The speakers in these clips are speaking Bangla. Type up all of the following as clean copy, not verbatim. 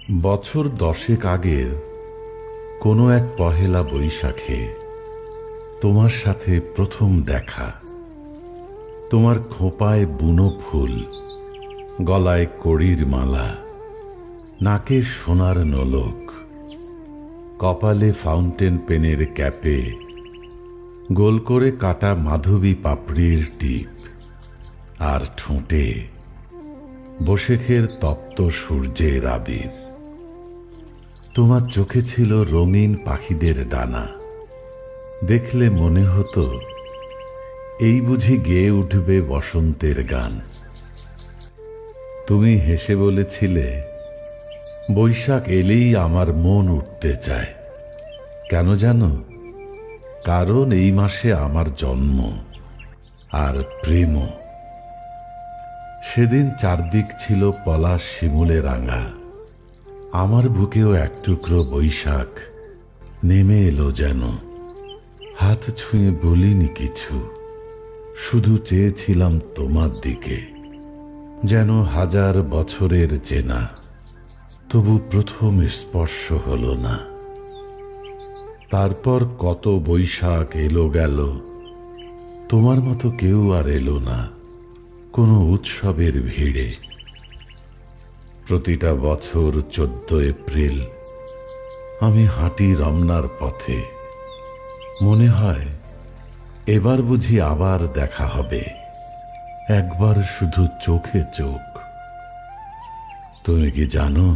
বছর 10 আগের কোনো এক পহেলা বৈশাখে তোমার সাথে প্রথম দেখা। তোমার খোঁপায় বুনো ফুল, গলায় কড়ির মালা, নাকে সোনার নোলক, কপালে ফাউন্টেন পেনের ক্যাপে গোল করে কাটা মাধবী পাপড়ির টিপ, আর ঠোঁটে বসেখের তপ্ত সূর্যের আবির। তোমার চোখে ছিল রঙিন পাখিদের ডানা। দেখলে মনে হতো এই বুঝি গেয়ে উঠবে বসন্তের গান। তুমি হেসে বলেছিলে, বৈশাখ এলেই আমার মন উঠতে চায়। কেন জানো? কারণ এই মাসে আমার জন্ম, আর প্রেমও। সেদিন চারদিক ছিল পলাশ শিমুলে রাঙা। আমার বুকেও এক টুকরো বৈশাখ নেমে এলো যেন। হাত ছুঁয়ে বলিনি কিছু, শুধু চেয়েছিলাম তোমার দিকে, যেন হাজার বছরের চেনা। তবু প্রথম স্পর্শ হলো না। তারপর কত বৈশাখ এলো গেল, তোমার মতো কেউ আর এলো না কোনো উৎসবের ভিড়ে। প্রতিটা বছর 14 এপ্রিল আমি হাঁটি রমনার পথে। মনে হয় এবার বুঝি আবার দেখা হবে, একবার শুধু চোখে চোখ। তুমি কি জানো,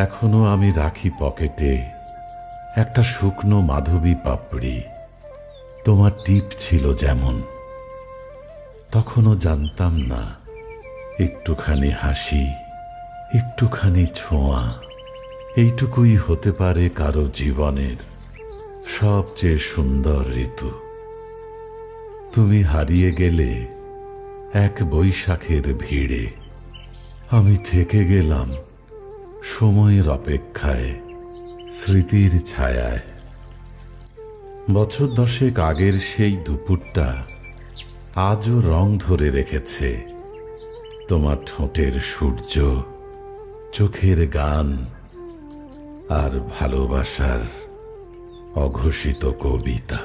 এখনো আমি রাখি পকেটে একটা শুকনো মাধবী পাপড়ি। তোমার টিপ ছিল যেমন। তখনও জানতাম না একটুখানি হাসি, একটুখানি ছোঁয়া, এইটুকুই হতে পারে কারো জীবনের সবচেয়ে সুন্দর ঋতু। তুমি হারিয়ে গেলে এক বৈশাখের ভিড়ে। আমি থেকে গেলাম সময়ের অপেক্ষায়, স্মৃতির ছায়ায়। বছর 10 আগের সেই দুপুরটা আজও রং ধরে রেখেছে। তোমার ঠোঁটের সূর্য, চোখের গান, আর ভালোবাসার অঘোষিত কবিতা।